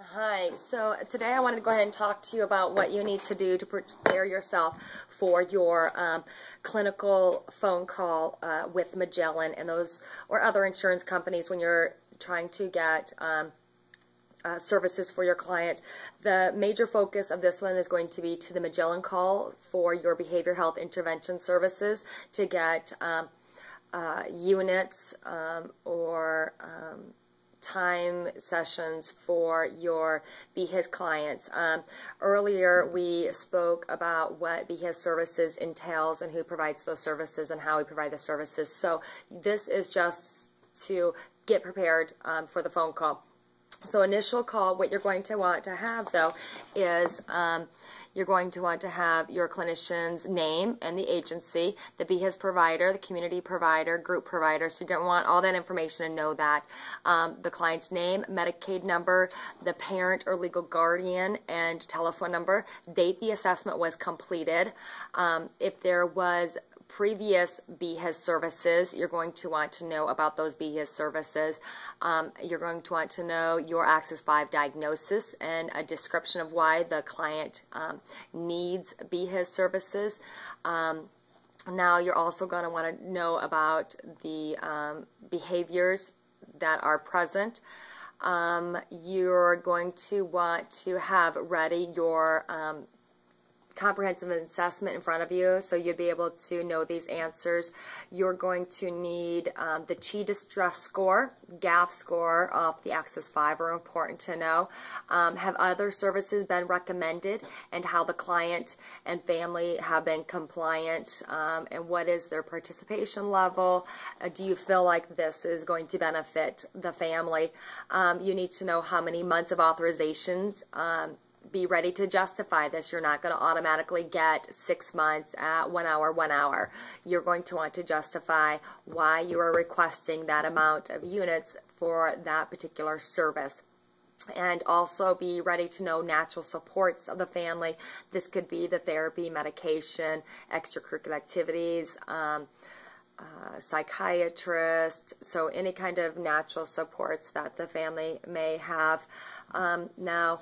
Hi, so today I wanted to go ahead and talk to you about what you need to do to prepare yourself for your clinical phone call with Magellan and those or other insurance companies when you're trying to get services for your client. The major focus of this one is going to be to the Magellan call for your behavioral health intervention services to get units or time sessions for your BHIS clients. Earlier we spoke about what BHIS services entails and who provides those services and how we provide the services. So this is just to get prepared for the phone call. So initial call, what you're going to want to have though is you're going to want to have your clinician's name and the agency, the BHIS provider, the community provider, group provider. So you're going to want all that information and know that. The client's name, Medicaid number, the parent or legal guardian, and telephone number, date the assessment was completed. If there was previous BHIS services, you're going to want to know about those BHIS services. You're going to want to know your Axis 5 diagnosis and a description of why the client needs BHIS services. Now you're also going to want to know about the behaviors that are present. You're going to want to have ready your comprehensive assessment in front of you, so you'd be able to know these answers. You're going to need the Chi Distress Score, GAF score off the Axis 5 are important to know. Have other services been recommended and how the client and family have been compliant, and what is their participation level? Do you feel like this is going to benefit the family? You need to know how many months of authorizations. Be ready to justify this. You're not going to automatically get 6 months at 1 hour, 1 hour. You're going to want to justify why you are requesting that amount of units for that particular service. And also be ready to know natural supports of the family. This could be the therapy, medication, extracurricular activities, psychiatrist, so any kind of natural supports that the family may have. Now,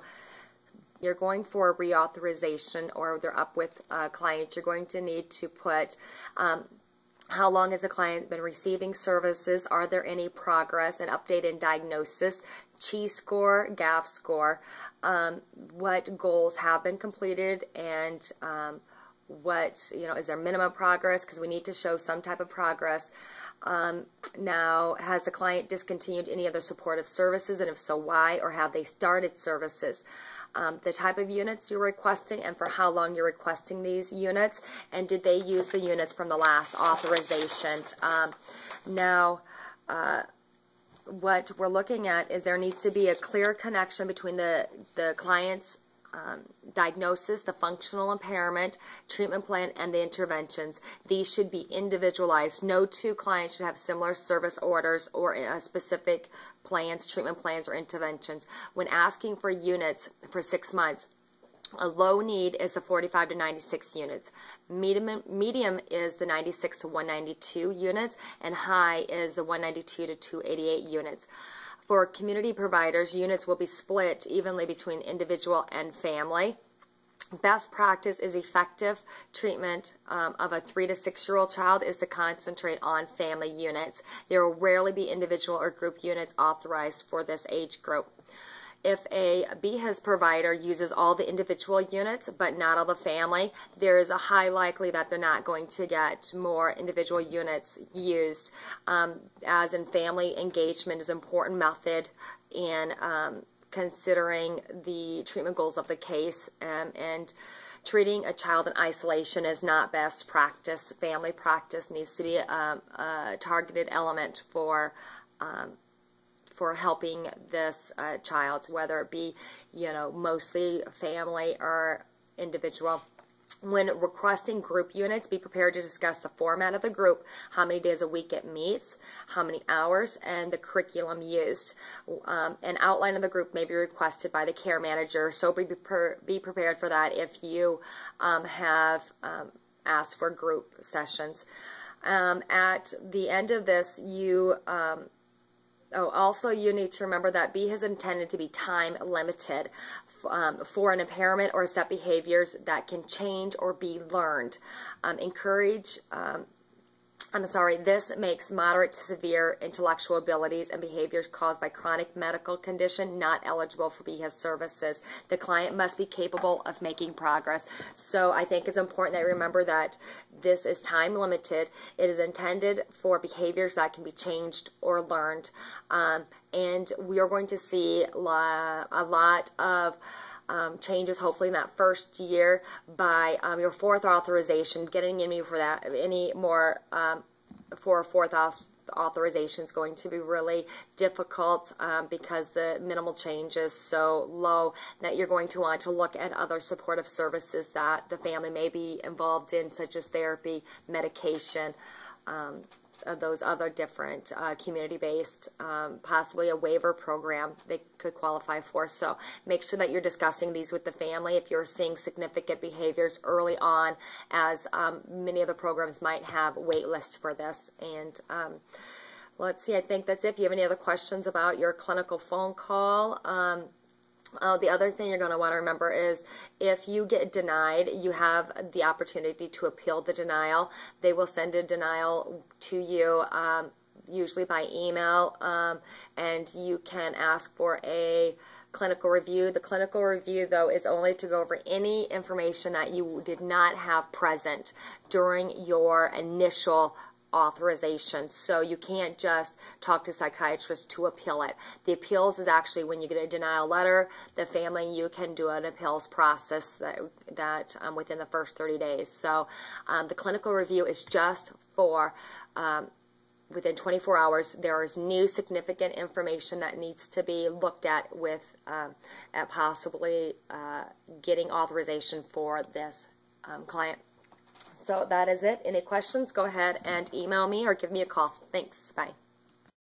you're going for a reauthorization or they're up with clients, you're going to need to put how long has the client been receiving services, are there any progress, an update in diagnosis, Chi score, GAF score, what goals have been completed, and what, is there minimum progress, because we need to show some type of progress. Now, has the client discontinued any other supportive services, and if so, why, or have they started services? The type of units you're requesting and for how long you're requesting these units, and did they use the units from the last authorization? Now, what we're looking at is there needs to be a clear connection between the client's diagnosis, the functional impairment, treatment plan, and the interventions. These should be individualized. No two clients should have similar service orders or specific plans, treatment plans, or interventions. When asking for units for 6 months, a low need is the 45 to 96 units. Medium is the 96 to 192 units, and high is the 192 to 288 units. For community providers, units will be split evenly between individual and family. Best practice is effective treatment of a 3 to 6 year old child is to concentrate on family units. There will rarely be individual or group units authorized for this age group. If a BHIS provider uses all the individual units but not all the family, there is a high likelihood that they're not going to get more individual units used, as in family engagement is an important method in considering the treatment goals of the case, and treating a child in isolation is not best practice. Family practice needs to be a targeted element for helping this child, whether it be, mostly family or individual. When requesting group units, be prepared to discuss the format of the group, how many days a week it meets, how many hours, and the curriculum used. An outline of the group may be requested by the care manager, so be prepared for that if you have asked for group sessions. At the end of this, you Oh, also you need to remember that B is intended to be time limited for an impairment or set behaviors that can change or be learned. This makes moderate to severe intellectual abilities and behaviors caused by chronic medical condition not eligible for BHIS services. The client must be capable of making progress. So I think it's important that you remember that this is time limited. It is intended for behaviors that can be changed or learned. And we are going to see a lot of changes hopefully in that first year by your fourth authorization. Getting any for that, any more for a fourth authorization is going to be really difficult because the minimal change is so low that you're going to want to look at other supportive services that the family may be involved in, such as therapy, medication, those other different community-based, possibly a waiver program they could qualify for. So make sure that you're discussing these with the family if you're seeing significant behaviors early on, as many of the programs might have wait lists for this. And let's see, I think that's it. If you have any other questions about your clinical phone call, the other thing you're going to want to remember is if you get denied, you have the opportunity to appeal the denial. They will send a denial to you, usually by email, and you can ask for a clinical review. The clinical review, though, is only to go over any information that you did not have present during your initial authorization. So you can't just talk to psychiatrists to appeal it. The appeals is actually when you get a denial letter, the family and you can do an appeals process that within the first 30 days. So the clinical review is just for within 24 hours. There is new significant information that needs to be looked at with at possibly getting authorization for this client. So that is it. Any questions, go ahead and email me or give me a call. Thanks. Bye.